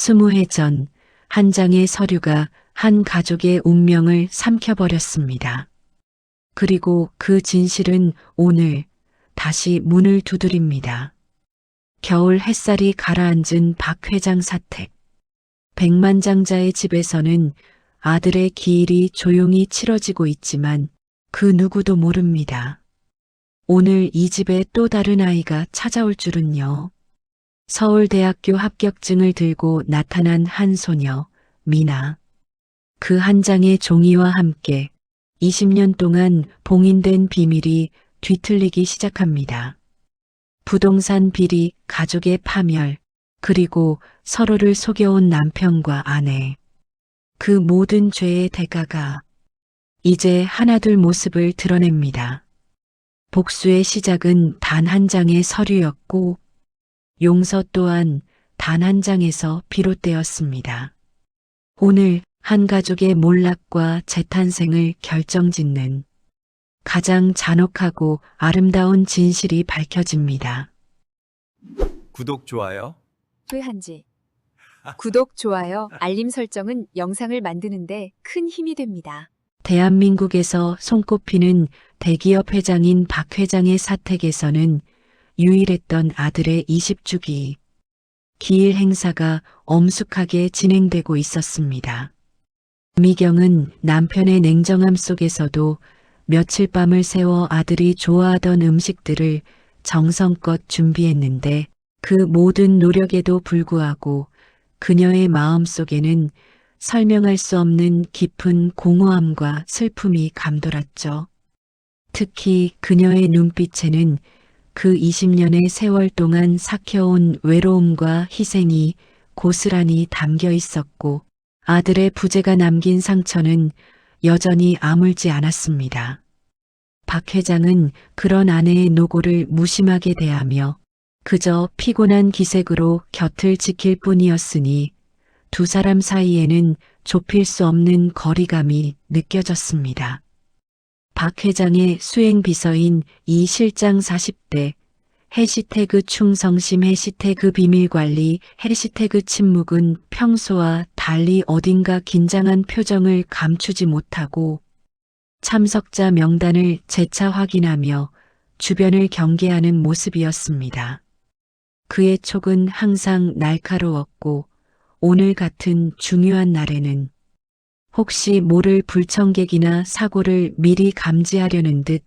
20해 전 한 장의 서류가 한 가족의 운명을 삼켜버렸습니다. 그리고 그 진실은 오늘 다시 문을 두드립니다. 겨울 햇살이 가라앉은 박 회장 사택. 백만장자의 집에서는 아들의 기일이 조용히 치러지고 있지만 그 누구도 모릅니다. 오늘 이 집에 또 다른 아이가 찾아올 줄은요. 서울대학교 합격증을 들고 나타난 한 소녀, 미나. 그 한 장의 종이와 함께 20년 동안 봉인된 비밀이 뒤틀리기 시작합니다. 부동산 비리, 가족의 파멸, 그리고 서로를 속여온 남편과 아내. 그 모든 죄의 대가가 이제 하나둘 모습을 드러냅니다. 복수의 시작은 단 한 장의 서류였고 용서 또한 단 한 장에서 비롯되었습니다. 오늘 한 가족의 몰락과 재탄생을 결정짓는 가장 잔혹하고 아름다운 진실이 밝혀집니다. 구독, 좋아요. 후회한지. 구독, 좋아요, 알림 설정은 영상을 만드는데 큰 힘이 됩니다. 대한민국에서 손꼽히는 대기업 회장인 박 회장의 사택에서는 유일했던 아들의 20주기 기일 행사가 엄숙하게 진행되고 있었습니다. 미경은 남편의 냉정함 속에서도 며칠 밤을 새워 아들이 좋아하던 음식들을 정성껏 준비했는데 그 모든 노력에도 불구하고 그녀의 마음속에는 설명할 수 없는 깊은 공허함과 슬픔이 감돌았죠. 특히 그녀의 눈빛에는 그 20년의 세월 동안 삭혀온 외로움과 희생이 고스란히 담겨 있었고 아들의 부재가 남긴 상처는 여전히 아물지 않았습니다. 박 회장은 그런 아내의 노고를 무심하게 대하며 그저 피곤한 기색으로 곁을 지킬 뿐이었으니 두 사람 사이에는 좁힐 수 없는 거리감이 느껴졌습니다. 박 회장의 수행 비서인 이 실장 40대, 해시태그 충성심, 해시태그 비밀관리, 해시태그 침묵은 평소와 달리 어딘가 긴장한 표정을 감추지 못하고 참석자 명단을 재차 확인하며 주변을 경계하는 모습이었습니다. 그의 촉은 항상 날카로웠고 오늘 같은 중요한 날에는 혹시 모를 불청객이나 사고를 미리 감지하려는 듯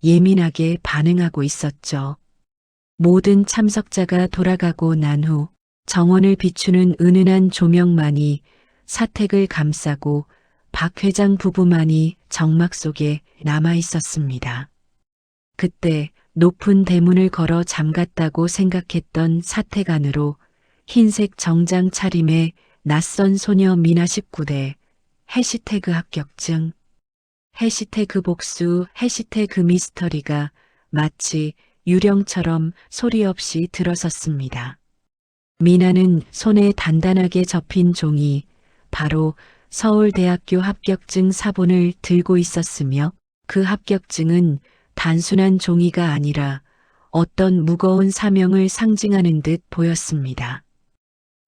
예민하게 반응하고 있었죠. 모든 참석자가 돌아가고 난 후 정원을 비추는 은은한 조명만이 사택을 감싸고 박 회장 부부만이 정막 속에 남아 있었습니다. 그때 높은 대문을 걸어 잠갔다고 생각했던 사택 안으로 흰색 정장 차림의 낯선 소녀 미나 19대, 해시태그 합격증, 해시태그 복수, 해시태그 미스터리가 마치 유령처럼 소리 없이 들어섰습니다. 미나는 손에 단단하게 접힌 종이 바로 서울대학교 합격증 사본을 들고 있었으며 그 합격증은 단순한 종이가 아니라 어떤 무거운 사명을 상징하는 듯 보였습니다.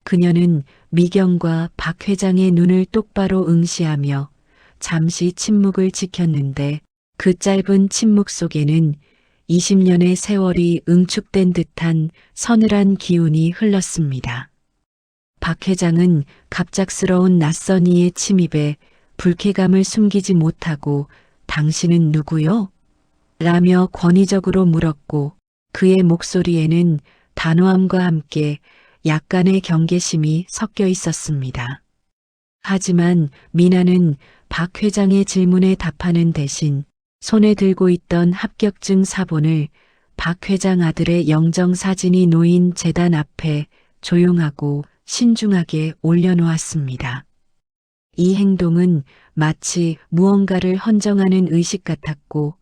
그녀는 미경과 박 회장의 눈을 똑바로 응시하며 잠시 침묵을 지켰는데 그 짧은 침묵 속에는 20년의 세월이 응축된 듯한 서늘한 기운이 흘렀습니다. 박 회장은 갑작스러운 낯선 이의 침입에 불쾌감을 숨기지 못하고 당신은 누구요? 라며 권위적으로 물었고 그의 목소리에는 단호함과 함께 약간의 경계심이 섞여 있었습니다. 하지만 미나는 박 회장의 질문에 답하는 대신 손에 들고 있던 합격증 사본을 박 회장 아들의 영정 사진이 놓인 재단 앞에 조용하고 신중하게 올려놓았습니다. 이 행동은 마치 무언가를 헌정하는 의식 같았고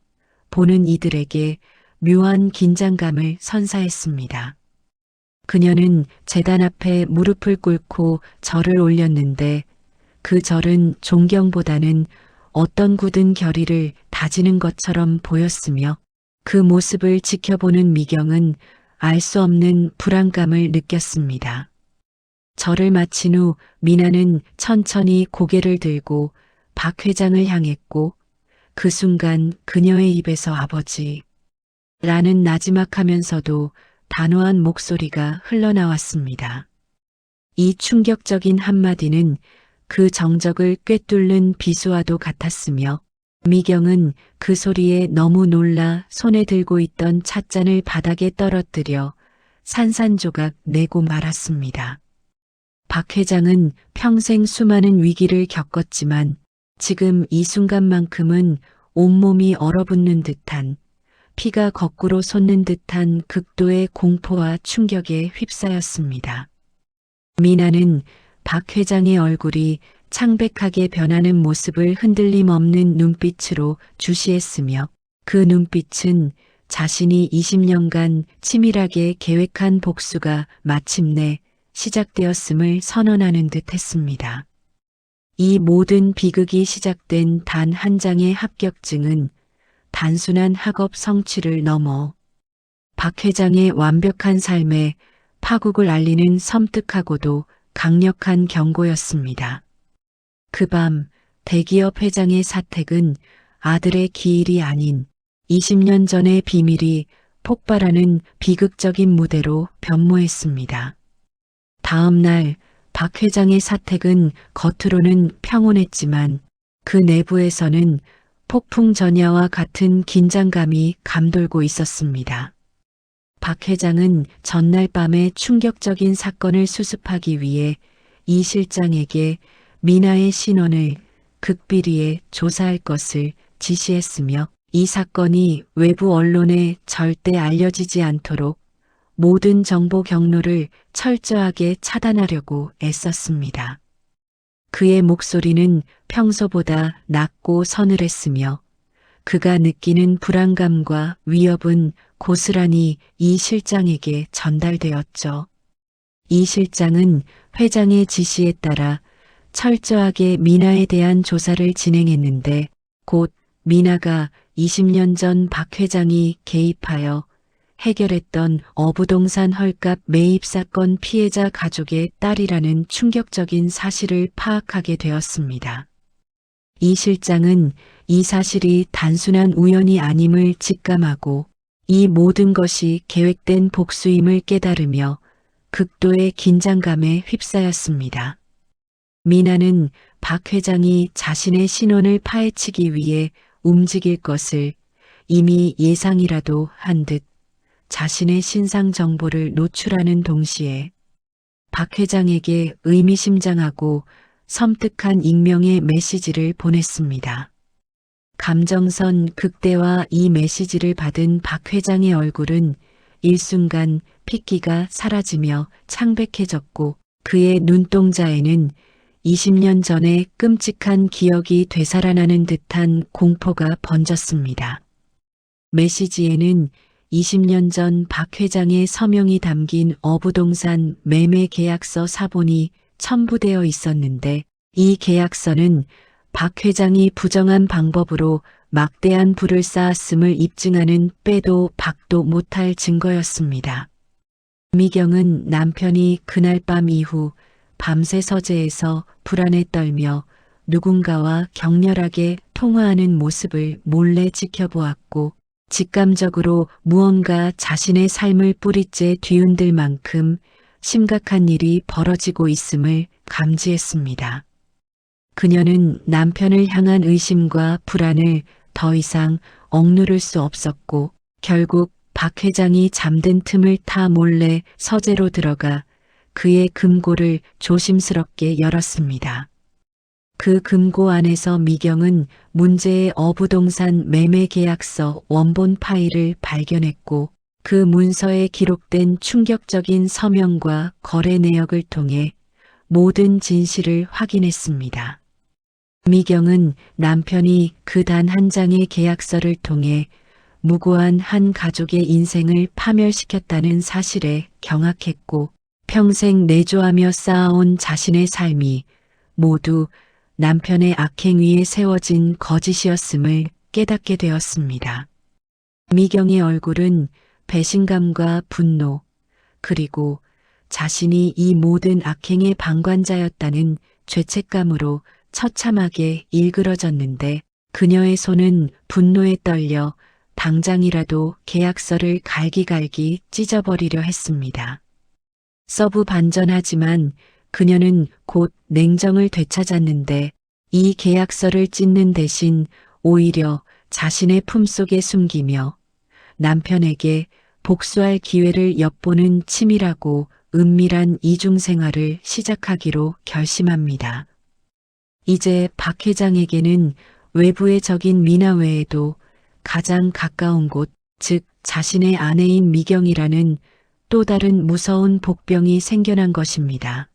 보는 이들에게 묘한 긴장감을 선사했습니다. 그녀는 재단 앞에 무릎을 꿇고 절을 올렸는데 그 절은 존경보다는 어떤 굳은 결의를 다지는 것처럼 보였으며 그 모습을 지켜보는 미경은 알 수 없는 불안감을 느꼈습니다. 절을 마친 후 미나는 천천히 고개를 들고 박 회장을 향했고 그 순간 그녀의 입에서 아버지 라는 나지막하면서도 단호한 목소리가 흘러나왔습니다. 이 충격적인 한마디는 그 정적을 꿰뚫는 비수와도 같았으며 미경은 그 소리에 너무 놀라 손에 들고 있던 찻잔을 바닥에 떨어뜨려 산산조각 내고 말았습니다. 박 회장은 평생 수많은 위기를 겪었지만 지금 이 순간만큼은 온몸이 얼어붙는 듯한 피가 거꾸로 솟는 듯한 극도의 공포와 충격에 휩싸였습니다. 미나는 박 회장의 얼굴이 창백하게 변하는 모습을 흔들림 없는 눈빛으로 주시했으며 그 눈빛은 자신이 20년간 치밀하게 계획한 복수가 마침내 시작되었음을 선언하는 듯 했습니다. 이 모든 비극이 시작된 단 한 장의 합격증은 단순한 학업 성취를 넘어 박 회장의 완벽한 삶에 파국을 알리는 섬뜩하고도 강력한 경고였습니다. 그 밤 대기업 회장의 사택은 아들의 기일이 아닌 20년 전의 비밀이 폭발하는 비극적인 무대로 변모했습니다. 다음 날 박 회장의 사택은 겉으로는 평온했지만 그 내부에서는 폭풍 전야와 같은 긴장감이 감돌고 있었습니다. 박 회장은 전날 밤의 충격적인 사건을 수습하기 위해 이 실장에게 미나의 신원을 극비리에 조사할 것을 지시했으며 이 사건이 외부 언론에 절대 알려지지 않도록 모든 정보 경로를 철저하게 차단하려고 애썼습니다. 그의 목소리는 평소보다 낮고 서늘했으며 그가 느끼는 불안감과 위협은 고스란히 이 실장에게 전달되었죠. 이 실장은 회장의 지시에 따라 철저하게 미나에 대한 조사를 진행했는데 곧 미나가 20년 전 박 회장이 개입하여 해결했던 어부동산 헐값 매입 사건 피해자 가족의 딸이라는 충격적인 사실을 파악하게 되었습니다. 이 실장은 이 사실이 단순한 우연이 아님을 직감하고 이 모든 것이 계획된 복수임을 깨달으며 극도의 긴장감에 휩싸였습니다. 미나는 박 회장이 자신의 신원을 파헤치기 위해 움직일 것을 이미 예상이라도 한 듯 자신의 신상 정보를 노출하는 동시에 박 회장에게 의미심장하고 섬뜩한 익명의 메시지를 보냈습니다. 감정선 극대화 이 메시지를 받은 박 회장의 얼굴은 일순간 핏기가 사라지며 창백해졌고 그의 눈동자에는 20년 전의 끔찍한 기억이 되살아나는 듯한 공포가 번졌습니다. 메시지에는 20년 전 박 회장의 서명이 담긴 어부동산 매매 계약서 사본이 첨부되어 있었는데 이 계약서는 박 회장이 부정한 방법으로 막대한 부를 쌓았음을 입증하는 빼도 박도 못할 증거였습니다. 미경은 남편이 그날 밤 이후 밤새 서재에서 불안에 떨며 누군가와 격렬하게 통화하는 모습을 몰래 지켜보았고 직감적으로 무언가 자신의 삶을 뿌리째 뒤흔들 만큼 심각한 일이 벌어지고 있음을 감지했습니다. 그녀는 남편을 향한 의심과 불안을 더 이상 억누를 수 없었고 결국 박 회장이 잠든 틈을 타 몰래 서재로 들어가 그의 금고를 조심스럽게 열었습니다. 그 금고 안에서 미경은 문제의 어부동산 매매 계약서 원본 파일을 발견했고 그 문서에 기록된 충격적인 서명과 거래 내역을 통해 모든 진실을 확인했습니다. 미경은 남편이 그 단 한 장의 계약서를 통해 무고한 한 가족의 인생을 파멸시켰다는 사실에 경악했고 평생 내조하며 쌓아온 자신의 삶이 모두 남편의 악행 위에 세워진 거짓이었음을 깨닫게 되었습니다. 미경의 얼굴은 배신감과 분노 그리고 자신이 이 모든 악행의 방관자였다는 죄책감으로 처참하게 일그러졌는데 그녀의 손은 분노에 떨려 당장이라도 계약서를 갈기갈기 찢어버리려 했습니다. 서브 반전하지만 그녀는 곧 냉정을 되찾았는데 이 계약서를 찢는 대신 오히려 자신의 품속에 숨기며 남편에게 복수할 기회를 엿보는 치밀하고 은밀한 이중생활을 시작하기로 결심합니다. 이제 박 회장에게는 외부의 적인 미나 외에도 가장 가까운 곳, 즉 자신의 아내인 미경이라는 또 다른 무서운 복병이 생겨난 것입니다.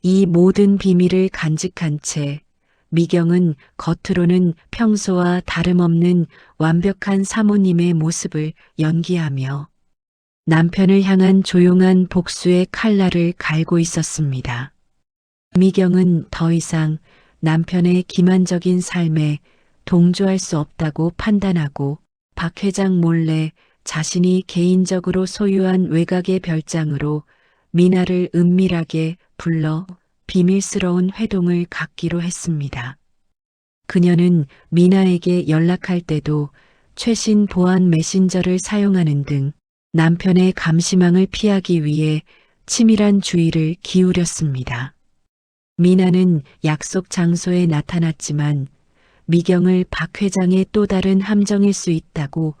이 모든 비밀을 간직한 채 미경은 겉으로는 평소와 다름없는 완벽한 사모님의 모습을 연기하며 남편을 향한 조용한 복수의 칼날을 갈고 있었습니다. 미경은 더 이상 남편의 기만적인 삶에 동조할 수 없다고 판단하고 박 회장 몰래 자신이 개인적으로 소유한 외곽의 별장으로 미나를 은밀하게 불러 비밀스러운 회동을 갖기로 했습니다. 그녀는 미나에게 연락할 때도 최신 보안 메신저를 사용하는 등 남편의 감시망을 피하기 위해 치밀한 주의를 기울였습니다. 미나는 약속 장소에 나타났지만 미경을 박 회장의 또 다른 함정일 수 있다고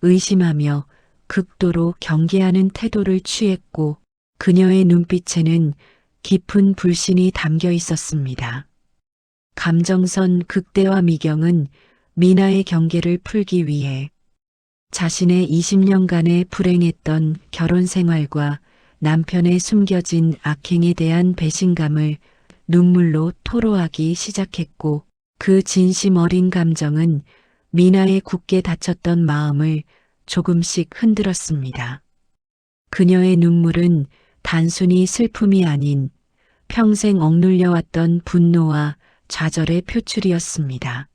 의심하며 극도로 경계하는 태도를 취했고 그녀의 눈빛에는 깊은 불신이 담겨 있었습니다. 감정선 극대화 미경은 미나의 경계를 풀기 위해 자신의 20년간의 불행했던 결혼 생활과 남편의 숨겨진 악행에 대한 배신감을 눈물로 토로하기 시작했고 그 진심 어린 감정은 미나의 굳게 닫혔던 마음을 조금씩 흔들었습니다. 그녀의 눈물은 단순히 슬픔이 아닌 평생 억눌려왔던 분노와 좌절의 표출이었습니다.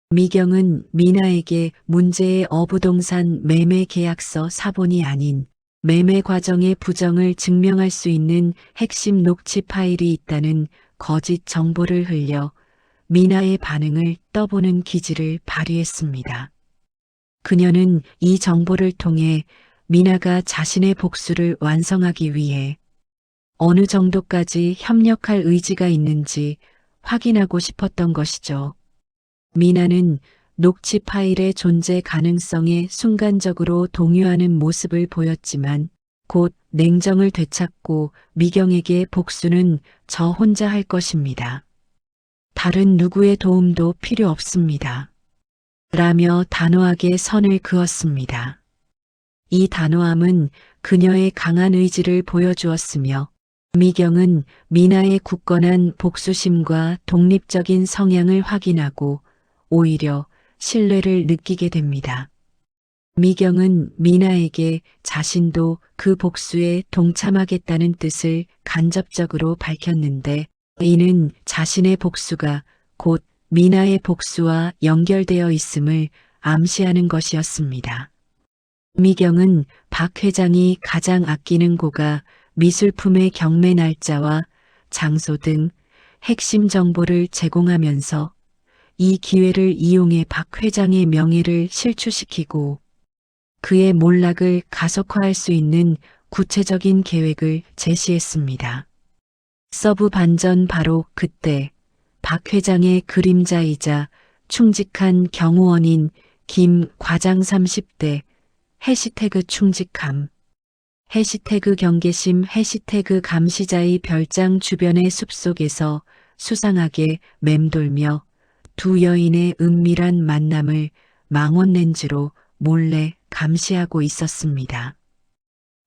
미경은 미나에게 문제의 어부동산 매매 계약서 사본이 아닌 매매 과정의 부정을 증명할 수 있는 핵심 녹취 파일이 있다는 거짓 정보를 흘려 미나의 반응을 떠보는 기질을 발휘했습니다. 그녀는 이 정보를 통해 미나가 자신의 복수를 완성하기 위해 어느 정도까지 협력할 의지가 있는지 확인하고 싶었던 것이죠. 미나는 녹취 파일의 존재 가능성에 순간적으로 동요하는 모습을 보였지만 곧 냉정을 되찾고 미경에게 복수는 저 혼자 할 것입니다. 다른 누구의 도움도 필요 없습니다. 라며 단호하게 선을 그었습니다. 이 단호함은 그녀의 강한 의지를 보여주었으며 미경은 미나의 굳건한 복수심과 독립적인 성향을 확인하고 오히려 신뢰를 느끼게 됩니다. 미경은 미나에게 자신도 그 복수에 동참하겠다는 뜻을 간접적으로 밝혔는데 이는 자신의 복수가 곧 미나의 복수와 연결되어 있음을 암시하는 것이었습니다. 미경은 박 회장이 가장 아끼는 고가 미술품의 경매 날짜와 장소 등 핵심 정보를 제공하면서 이 기회를 이용해 박 회장의 명예를 실추시키고 그의 몰락을 가속화할 수 있는 구체적인 계획을 제시했습니다. 서브 반전 바로 그때 박 회장의 그림자이자 충직한 경호원인 김 과장 30대 해시태그 충직함 해시태그 경계심 해시태그 감시자의 별장 주변의 숲속에서 수상하게 맴돌며 두 여인의 은밀한 만남을 망원 렌즈로 몰래 감시하고 있었습니다.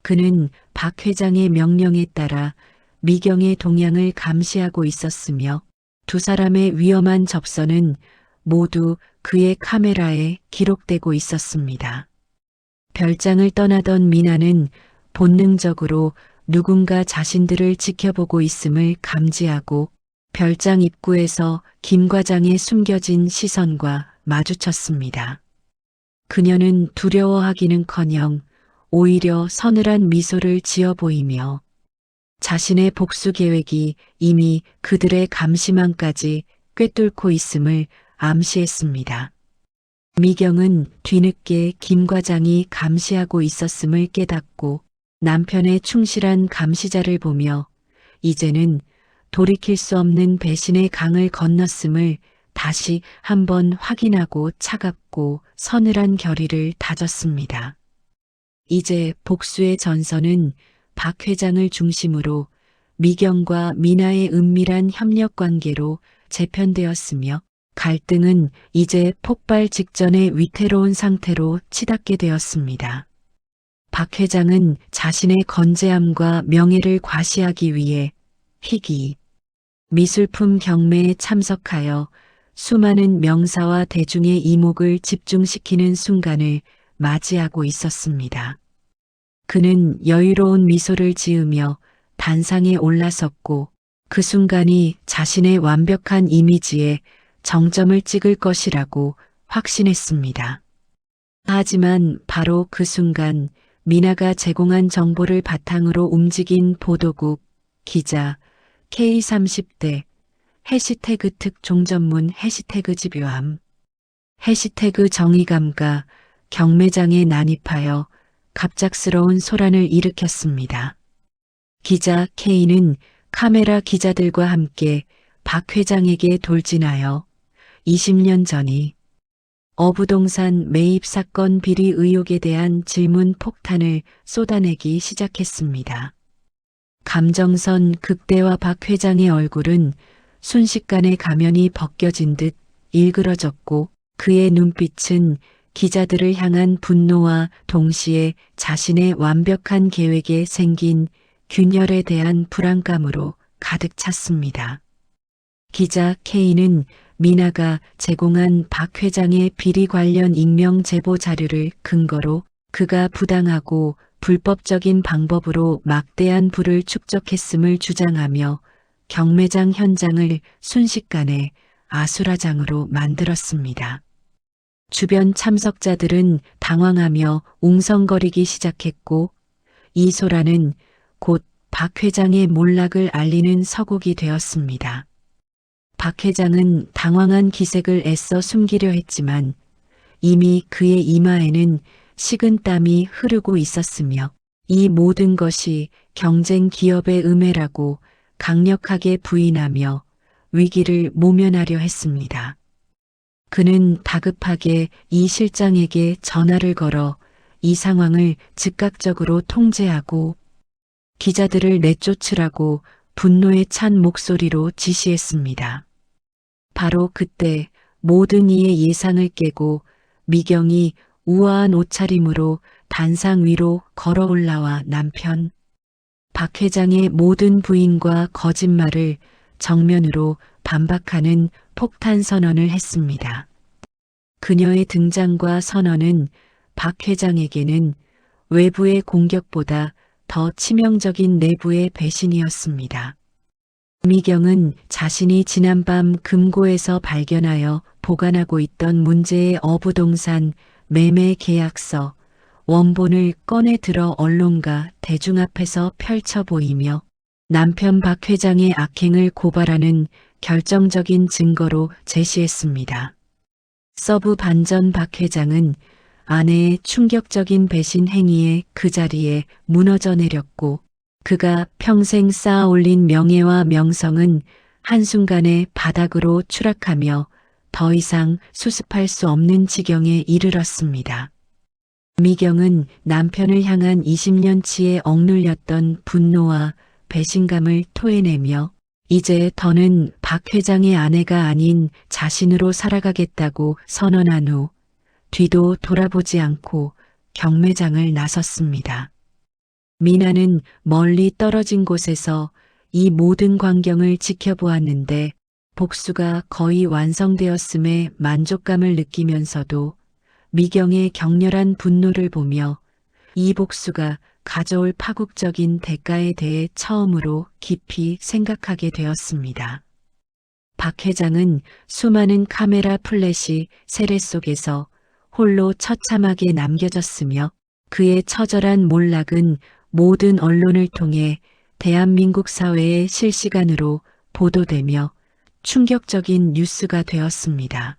그는 박 회장의 명령에 따라 미경의 동향을 감시하고 있었으며 두 사람의 위험한 접선은 모두 그의 카메라에 기록되고 있었습니다. 별장을 떠나던 미나는 본능적으로 누군가 자신들을 지켜보고 있음을 감지하고 별장 입구에서 김 과장의 숨겨진 시선과 마주쳤습니다. 그녀는 두려워하기는커녕 오히려 서늘한 미소를 지어 보이며 자신의 복수 계획이 이미 그들의 감시망까지 꿰뚫고 있음을 암시했습니다. 미경은 뒤늦게 김 과장이 감시하고 있었음을 깨닫고 남편의 충실한 감시자를 보며 이제는 돌이킬 수 없는 배신의 강을 건넜음을 다시 한번 확인하고 차갑고 서늘한 결의를 다졌습니다. 이제 복수의 전선은 박 회장을 중심으로 미경과 미나의 은밀한 협력 관계로 재편되었으며 갈등은 이제 폭발 직전의 위태로운 상태로 치닫게 되었습니다. 박 회장은 자신의 건재함과 명예를 과시하기 위해 희귀 미술품 경매에 참석하여 수많은 명사와 대중의 이목을 집중시키는 순간을 맞이하고 있었습니다. 그는 여유로운 미소를 지으며 단상에 올라섰고 그 순간이 자신의 완벽한 이미지에 정점을 찍을 것이라고 확신했습니다. 하지만 바로 그 순간 미나가 제공한 정보를 바탕으로 움직인 보도국, 기자, K30대, 해시태그 특종 전문 해시태그 집요함, 해시태그 정의감가 경매장에 난입하여 갑작스러운 소란을 일으켰습니다. 기자 K는 카메라 기자들과 함께 박 회장에게 돌진하여 20년 전이 어부동산 매입 사건 비리 의혹에 대한 질문 폭탄을 쏟아내기 시작했습니다. 감정선 극대화 박 회장의 얼굴은 순식간에 가면이 벗겨진 듯 일그러졌고 그의 눈빛은 기자들을 향한 분노와 동시에 자신의 완벽한 계획에 생긴 균열에 대한 불안감으로 가득 찼습니다. 기자 K는 미나가 제공한 박 회장의 비리 관련 익명 제보 자료를 근거로 그가 부당하고 불법적인 방법으로 막대한 부를 축적했음을 주장하며 경매장 현장을 순식간에 아수라장으로 만들었습니다. 주변 참석자들은 당황하며 웅성거리기 시작했고 이 소란은 곧 박 회장의 몰락을 알리는 서곡이 되었습니다. 박 회장은 당황한 기색을 애써 숨기려 했지만 이미 그의 이마에는 식은땀이 흐르고 있었으며 이 모든 것이 경쟁 기업의 음해라고 강력하게 부인하며 위기를 모면하려 했습니다. 그는 다급하게 이 실장에게 전화를 걸어 이 상황을 즉각적으로 통제하고 기자들을 내쫓으라고 분노에 찬 목소리로 지시했습니다. 바로 그때 모든 이의 예상을 깨고 미경이 우아한 옷차림으로 단상 위로 걸어 올라와 남편 박 회장의 모든 부인과 거짓말을 정면으로 반박하는 폭탄 선언을 했습니다. 그녀의 등장과 선언은 박 회장에게는 외부의 공격보다 더 치명적인 내부의 배신이었습니다. 미경은 자신이 지난밤 금고에서 발견하여 보관하고 있던 문제의 어부동산 매매 계약서 원본을 꺼내 들어 언론과 대중 앞에서 펼쳐 보이며 남편 박 회장의 악행을 고발하는 결정적인 증거로 제시했습니다. 서브 반전 박 회장은 아내의 충격적인 배신 행위에 그 자리에 무너져 내렸고 그가 평생 쌓아 올린 명예와 명성은 한순간에 바닥으로 추락하며 더 이상 수습할 수 없는 지경에 이르렀습니다. 미경은 남편을 향한 20년치의 억눌렸던 분노와 배신감을 토해내며 이제 더는 박 회장의 아내가 아닌 자신으로 살아가겠다고 선언한 후 뒤도 돌아보지 않고 경매장을 나섰습니다. 미나는 멀리 떨어진 곳에서 이 모든 광경을 지켜보았는데 복수가 거의 완성되었음에 만족감을 느끼면서도 미경의 격렬한 분노를 보며 이 복수가 가져올 파국적인 대가에 대해 처음으로 깊이 생각하게 되었습니다. 박 회장은 수많은 카메라 플래시 세례 속에서 홀로 처참하게 남겨졌으며 그의 처절한 몰락은 모든 언론을 통해 대한민국 사회에 실시간으로 보도되며 충격적인 뉴스가 되었습니다.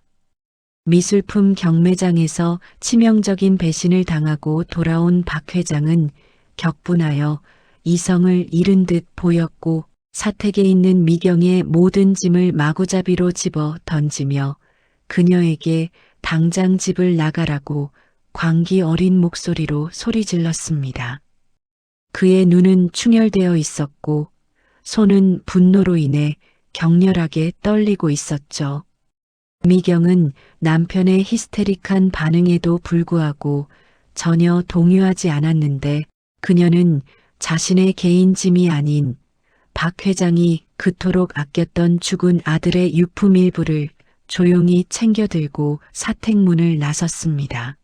미술품 경매장에서 치명적인 배신을 당하고 돌아온 박 회장은 격분하여 이성을 잃은 듯 보였고 사택에 있는 미경의 모든 짐을 마구잡이로 집어 던지며 그녀에게 당장 집을 나가라고 광기 어린 목소리로 소리질렀습니다. 그의 눈은 충혈되어 있었고 손은 분노로 인해 격렬하게 떨리고 있었죠. 미경은 남편의 히스테릭한 반응에도 불구하고 전혀 동요하지 않았는데 그녀는 자신의 개인 짐이 아닌 박 회장이 그토록 아꼈던 죽은 아들의 유품 일부를 조용히 챙겨들고 사택문을 나섰습니다.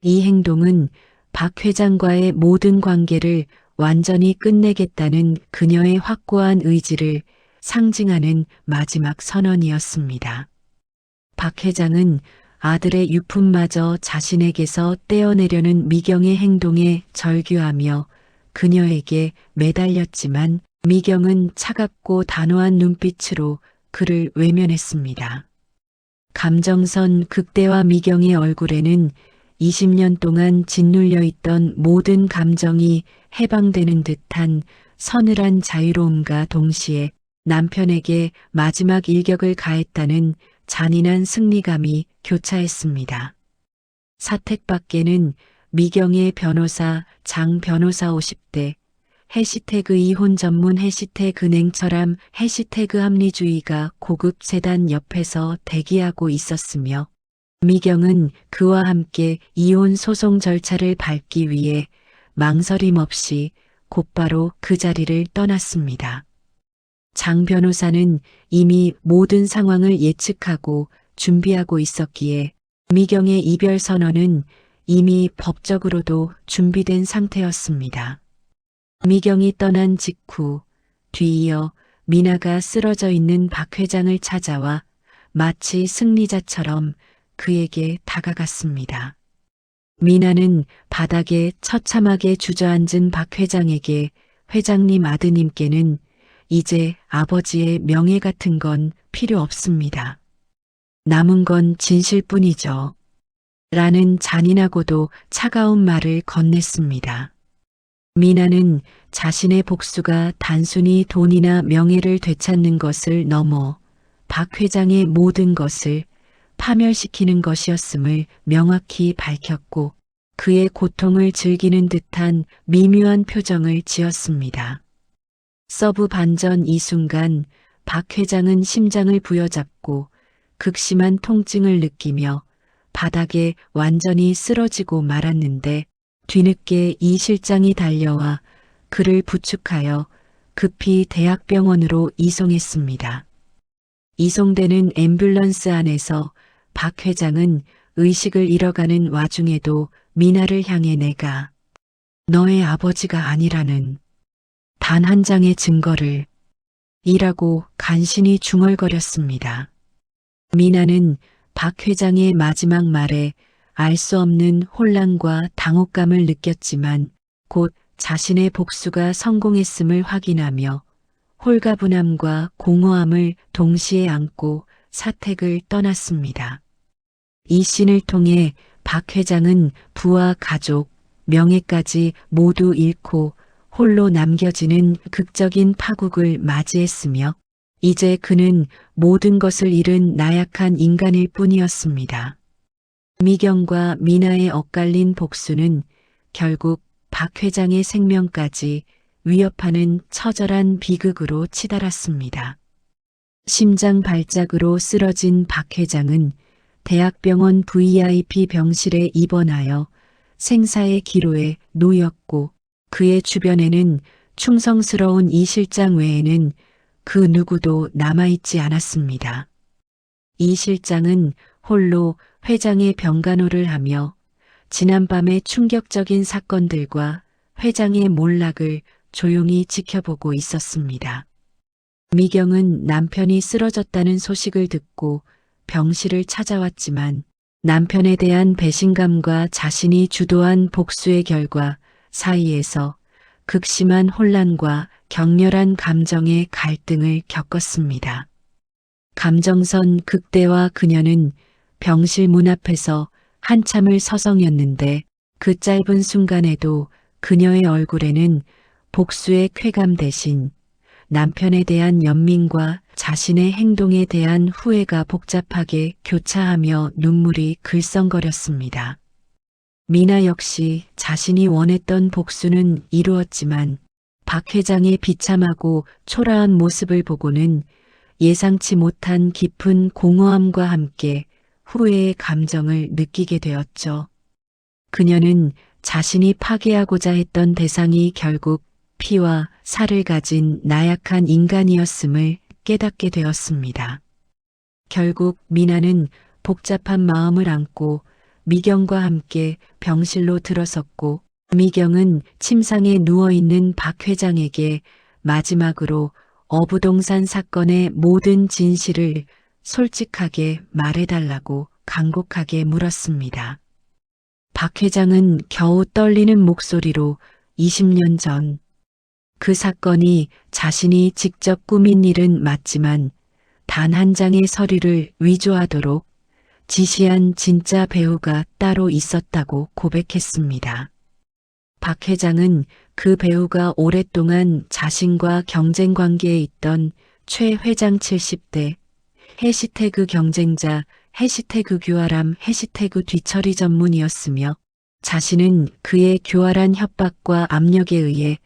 이 행동은 박 회장과의 모든 관계를 완전히 끝내겠다는 그녀의 확고한 의지를 상징하는 마지막 선언이었습니다. 박 회장은 아들의 유품마저 자신에게서 떼어내려는 미경의 행동에 절규하며 그녀에게 매달렸지만 미경은 차갑고 단호한 눈빛으로 그를 외면했습니다. 감정선 극대화 미경의 얼굴에는 20년 동안 짓눌려 있던 모든 감정이 해방되는 듯한 서늘한 자유로움과 동시에 남편에게 마지막 일격을 가했다는 잔인한 승리감이 교차했습니다. 사택 밖에는 미경의 변호사 장 변호사 50대, 해시태그 이혼 전문 해시태그 냉철함 해시태그 합리주의가 고급 세단 옆에서 대기하고 있었으며 미경은 그와 함께 이혼 소송 절차를 밟기 위해 망설임 없이 곧바로 그 자리를 떠났습니다. 장 변호사는 이미 모든 상황을 예측하고 준비하고 있었기에 미경의 이별 선언은 이미 법적으로도 준비된 상태였습니다. 미경이 떠난 직후 뒤이어 미나가 쓰러져 있는 박 회장을 찾아와 마치 승리자처럼 그에게 다가갔습니다. 미나는 바닥에 처참하게 주저앉은 박 회장에게 회장님 아드님께는 이제 아버지의 명예 같은 건 필요 없습니다. 남은 건 진실뿐이죠. 라는 잔인하고도 차가운 말을 건넸습니다. 미나는 자신의 복수가 단순히 돈이나 명예를 되찾는 것을 넘어 박 회장의 모든 것을 파멸시키는 것이었음을 명확히 밝혔고 그의 고통을 즐기는 듯한 미묘한 표정을 지었습니다. 서브 반전 이 순간 박 회장은 심장을 부여잡고 극심한 통증을 느끼며 바닥에 완전히 쓰러지고 말았는데 뒤늦게 이 실장이 달려와 그를 부축하여 급히 대학병원으로 이송했습니다. 이송되는 앰뷸런스 안에서 박 회장은 의식을 잃어가는 와중에도 미나를 향해 내가 너의 아버지가 아니라는 단 한 장의 증거를 이라고 간신히 중얼거렸습니다. 미나는 박 회장의 마지막 말에 알 수 없는 혼란과 당혹감을 느꼈지만 곧 자신의 복수가 성공했음을 확인하며 홀가분함과 공허함을 동시에 안고 사택을 떠났습니다. 이 씬을 통해 박 회장은 부와 가족, 명예까지 모두 잃고 홀로 남겨지는 극적인 파국을 맞이했으며 이제 그는 모든 것을 잃은 나약한 인간일 뿐이었습니다. 미경과 미나의 엇갈린 복수는 결국 박 회장의 생명까지 위협하는 처절한 비극으로 치달았습니다. 심장 발작으로 쓰러진 박 회장은 대학병원 VIP 병실에 입원하여 생사의 기로에 놓였고 그의 주변에는 충성스러운 이 실장 외에는 그 누구도 남아있지 않았습니다. 이 실장은 홀로 회장의 병간호를 하며 지난밤의 충격적인 사건들과 회장의 몰락을 조용히 지켜보고 있었습니다. 미경은 남편이 쓰러졌다는 소식을 듣고 병실을 찾아왔지만 남편에 대한 배신감과 자신이 주도한 복수의 결과 사이에서 극심한 혼란과 격렬한 감정의 갈등을 겪었습니다. 감정선 극대화 그녀는 병실 문 앞에서 한참을 서성였는데 그 짧은 순간에도 그녀의 얼굴에는 복수의 쾌감 대신 남편에 대한 연민과 자신의 행동에 대한 후회가 복잡하게 교차하며 눈물이 글썽거렸습니다. 미나 역시 자신이 원했던 복수는 이루었지만 박 회장의 비참하고 초라한 모습을 보고는 예상치 못한 깊은 공허함과 함께 후회의 감정을 느끼게 되었죠. 그녀는 자신이 파괴하고자 했던 대상이 결국 피와 살을 가진 나약한 인간이었음을 깨닫게 되었습니다. 결국 미나는 복잡한 마음을 안고 미경과 함께 병실로 들어섰고 미경은 침상에 누워있는 박 회장에게 마지막으로 어부동산 사건의 모든 진실을 솔직하게 말해달라고 간곡하게 물었습니다. 박 회장은 겨우 떨리는 목소리로 20년 전 그 사건이 자신이 직접 꾸민 일은 맞지만 단 한 장의 서류를 위조하도록 지시한 진짜 배우가 따로 있었다고 고백했습니다. 박 회장은 그 배우가 오랫동안 자신과 경쟁 관계에 있던 최 회장 70대, 해시태그 경쟁자, 해시태그 교활함, 해시태그 뒤처리 전문이었으며 자신은 그의 교활한 협박과 압력에 의해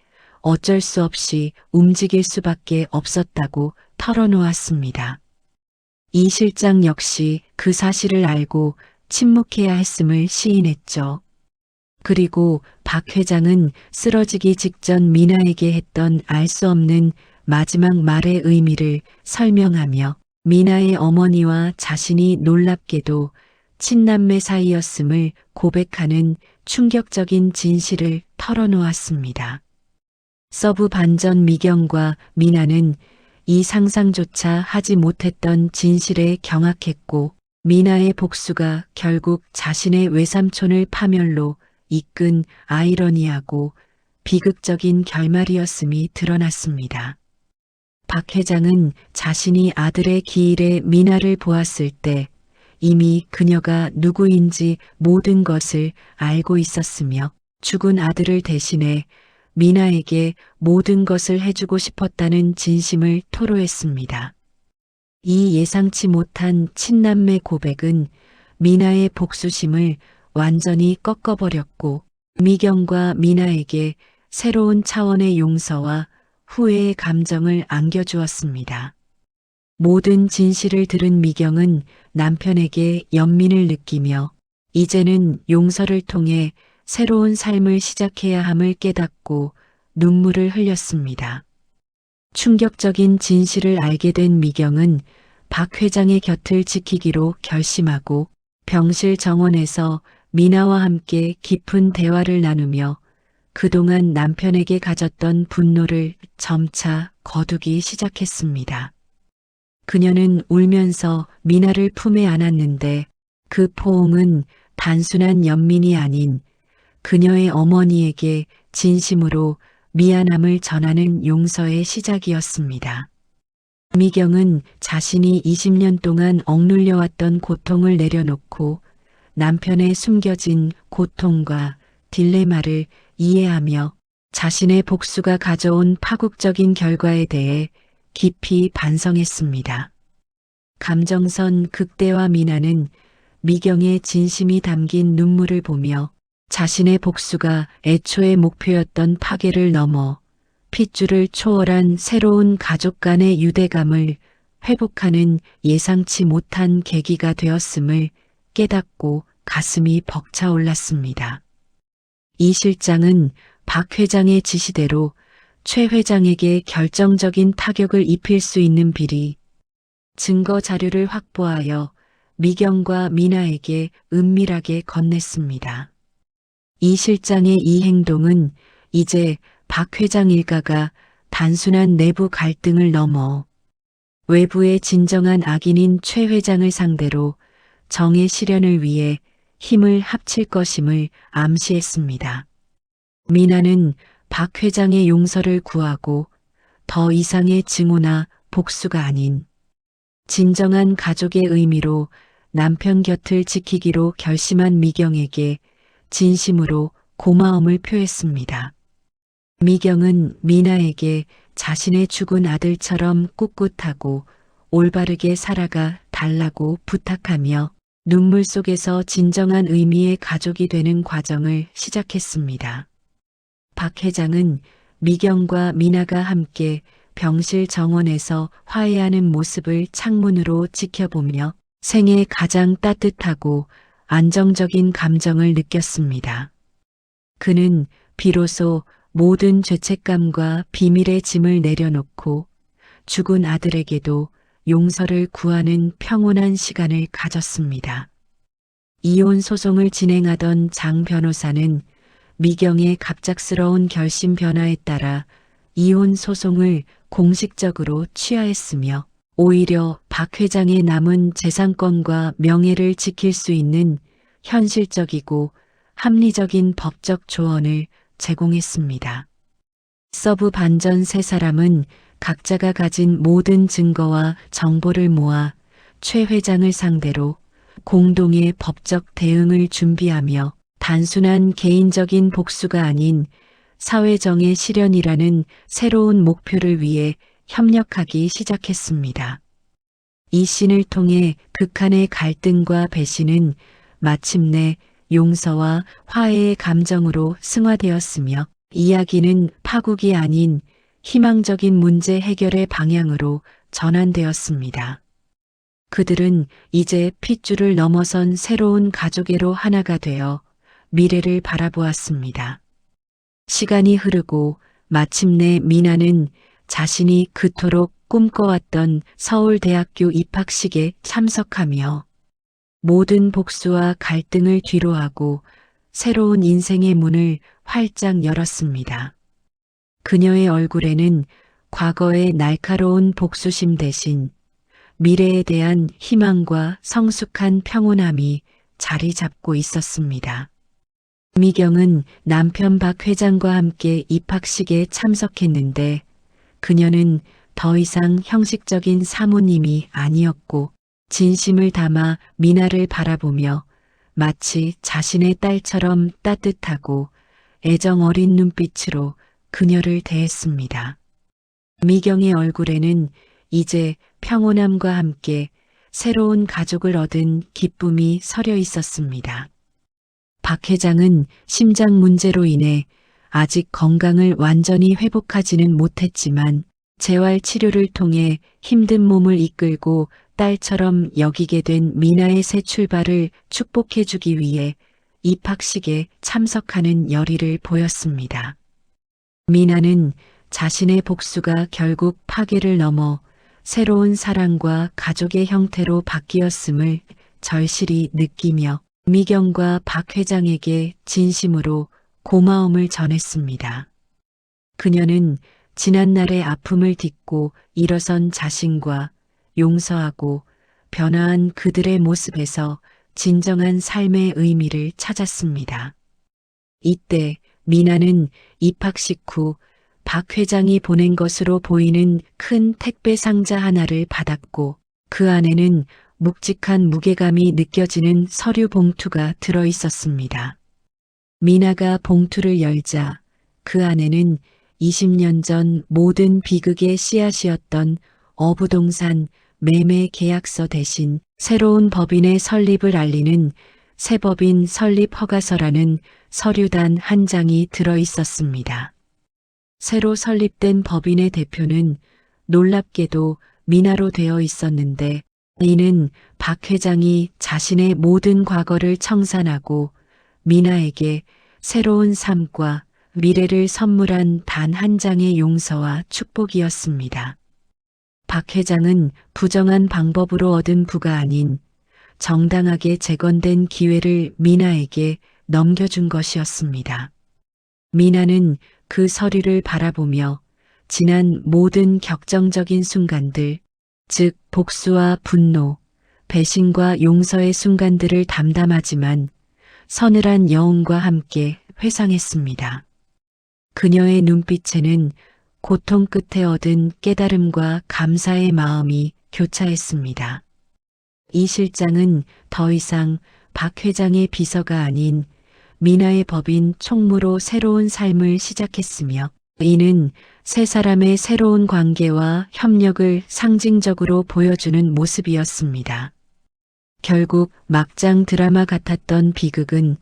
어쩔 수 없이 움직일 수밖에 없었다고 털어놓았습니다. 이 실장 역시 그 사실을 알고 침묵해야 했음을 시인했죠. 그리고 박 회장은 쓰러지기 직전 미나에게 했던 알 수 없는 마지막 말의 의미를 설명하며 미나의 어머니와 자신이 놀랍게도 친남매 사이였음을 고백하는 충격적인 진실을 털어놓았습니다. 서브 반전 미경과 미나는 이 상상조차 하지 못했던 진실에 경악했고 미나의 복수가 결국 자신의 외삼촌을 파멸로 이끈 아이러니하고 비극적인 결말이었음이 드러났습니다. 박 회장은 자신이 아들의 기일에 미나를 보았을 때 이미 그녀가 누구인지 모든 것을 알고 있었으며 죽은 아들을 대신해 미나에게 모든 것을 해주고 싶었다는 진심을 토로했습니다. 이 예상치 못한 친남매 고백은 미나의 복수심을 완전히 꺾어버렸고 미경과 미나에게 새로운 차원의 용서와 후회의 감정을 안겨주었습니다. 모든 진실을 들은 미경은 남편에게 연민을 느끼며 이제는 용서를 통해 새로운 삶을 시작해야 함을 깨닫고 눈물을 흘렸습니다. 충격적인 진실을 알게 된 미경은 박 회장의 곁을 지키기로 결심하고 병실 정원에서 미나와 함께 깊은 대화를 나누며 그동안 남편에게 가졌던 분노를 점차 거두기 시작했습니다. 그녀는 울면서 미나를 품에 안았는데 그 포옹은 단순한 연민이 아닌 그녀의 어머니에게 진심으로 미안함을 전하는 용서의 시작이었습니다. 미경은 자신이 20년 동안 억눌려왔던 고통을 내려놓고 남편의 숨겨진 고통과 딜레마를 이해하며 자신의 복수가 가져온 파국적인 결과에 대해 깊이 반성했습니다. 감정선 극대화 미나는 미경의 진심이 담긴 눈물을 보며 자신의 복수가 애초의 목표였던 파괴를 넘어 핏줄을 초월한 새로운 가족 간의 유대감을 회복하는 예상치 못한 계기가 되었음을 깨닫고 가슴이 벅차올랐습니다. 이 실장은 박 회장의 지시대로 최 회장에게 결정적인 타격을 입힐 수 있는 비리, 증거 자료를 확보하여 미경과 미나에게 은밀하게 건넸습니다. 이 실장의 이 행동은 이제 박 회장 일가가 단순한 내부 갈등을 넘어 외부의 진정한 악인인 최 회장을 상대로 정의 실현을 위해 힘을 합칠 것임을 암시했습니다. 미나는 박 회장의 용서를 구하고 더 이상의 증오나 복수가 아닌 진정한 가족의 의미로 남편 곁을 지키기로 결심한 미경에게 진심으로 고마움을 표했습니다. 미경은 미나에게 자신의 죽은 아들처럼 꿋꿋하고 올바르게 살아가 달라고 부탁하며 눈물 속에서 진정한 의미의 가족이 되는 과정을 시작했습니다. 박 회장은 미경과 미나가 함께 병실 정원에서 화해하는 모습을 창문으로 지켜보며 생애 가장 따뜻하고 안정적인 감정을 느꼈습니다. 그는 비로소 모든 죄책감과 비밀의 짐을 내려놓고 죽은 아들에게도 용서를 구하는 평온한 시간을 가졌습니다. 이혼 소송을 진행하던 장 변호사는 미경의 갑작스러운 결심 변화에 따라 이혼 소송을 공식적으로 취하했으며 오히려 박 회장의 남은 재산권과 명예를 지킬 수 있는 현실적이고 합리적인 법적 조언을 제공했습니다. 서브 반전 세 사람은 각자가 가진 모든 증거와 정보를 모아 최 회장을 상대로 공동의 법적 대응을 준비하며 단순한 개인적인 복수가 아닌 사회정의 실현이라는 새로운 목표를 위해 협력하기 시작했습니다. 이 씬을 통해 극한의 갈등과 배신은 마침내 용서와 화해의 감정으로 승화되었으며 이야기는 파국이 아닌 희망적인 문제 해결의 방향으로 전환되었습니다. 그들은 이제 핏줄을 넘어선 새로운 가족애로 하나가 되어 미래를 바라보았습니다. 시간이 흐르고 마침내 미나는 자신이 그토록 꿈꿔왔던 서울대학교 입학식에 참석하며 모든 복수와 갈등을 뒤로하고 새로운 인생의 문을 활짝 열었습니다. 그녀의 얼굴에는 과거의 날카로운 복수심 대신 미래에 대한 희망과 성숙한 평온함이 자리 잡고 있었습니다. 미경은 남편 박 회장과 함께 입학식에 참석했는데 그녀는 더 이상 형식적인 사모님이 아니었고 진심을 담아 미나를 바라보며 마치 자신의 딸처럼 따뜻하고 애정 어린 눈빛으로 그녀를 대했습니다. 미경의 얼굴에는 이제 평온함과 함께 새로운 가족을 얻은 기쁨이 서려 있었습니다. 박 회장은 심장 문제로 인해 아직 건강을 완전히 회복하지는 못했지만 재활 치료를 통해 힘든 몸을 이끌고 딸처럼 여기게 된 미나의 새 출발을 축복해주기 위해 입학식에 참석하는 열의를 보였습니다. 미나는 자신의 복수가 결국 파괴를 넘어 새로운 사랑과 가족의 형태로 바뀌었음을 절실히 느끼며 미경과 박 회장에게 진심으로 고마움을 전했습니다. 그녀는 지난날의 아픔을 딛고 일어선 자신과 용서하고 변화한 그들의 모습에서 진정한 삶의 의미를 찾았습니다. 이때 미나는 입학식 후 박 회장이 보낸 것으로 보이는 큰 택배 상자 하나를 받았고 그 안에는 묵직한 무게감이 느껴지는 서류 봉투가 들어 있었습니다. 미나가 봉투를 열자 그 안에는 20년 전 모든 비극의 씨앗이었던 어부동산 매매 계약서 대신 새로운 법인의 설립을 알리는 새 법인 설립 허가서라는 서류단 한 장이 들어 있었습니다. 새로 설립된 법인의 대표는 놀랍게도 미나로 되어 있었는데 이는 박 회장이 자신의 모든 과거를 청산하고 미나에게 새로운 삶과 미래를 선물한 단 한 장의 용서와 축복이었습니다. 박 회장은 부정한 방법으로 얻은 부가 아닌 정당하게 재건된 기회를 미나에게 넘겨준 것이었습니다. 미나는 그 서류를 바라보며 지난 모든 격정적인 순간들, 즉 복수와 분노, 배신과 용서의 순간들을 담담하지만 서늘한 여운과 함께 회상했습니다. 그녀의 눈빛에는 고통 끝에 얻은 깨달음과 감사의 마음이 교차했습니다. 이 실장은 더 이상 박 회장의 비서가 아닌 미나의 법인 총무로 새로운 삶을 시작했으며 이는 세 사람의 새로운 관계와 협력을 상징적으로 보여주는 모습이었습니다. 결국 막장 드라마 같았던 비극은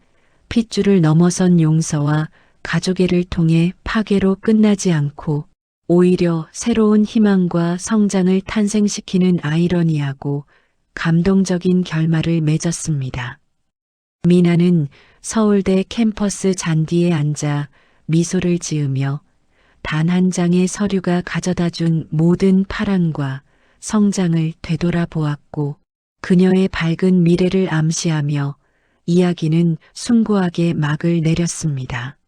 핏줄을 넘어선 용서와 가족애를 통해 파괴로 끝나지 않고 오히려 새로운 희망과 성장을 탄생시키는 아이러니하고 감동적인 결말을 맺었습니다. 미나는 서울대 캠퍼스 잔디에 앉아 미소를 지으며 단 한 장의 서류가 가져다 준 모든 파랑과 성장을 되돌아보았고 그녀의 밝은 미래를 암시하며 이야기는 숭고하게 막을 내렸습니다.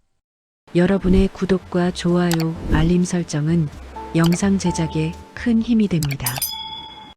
여러분의 구독과 좋아요, 알림 설정은 영상 제작에 큰 힘이 됩니다.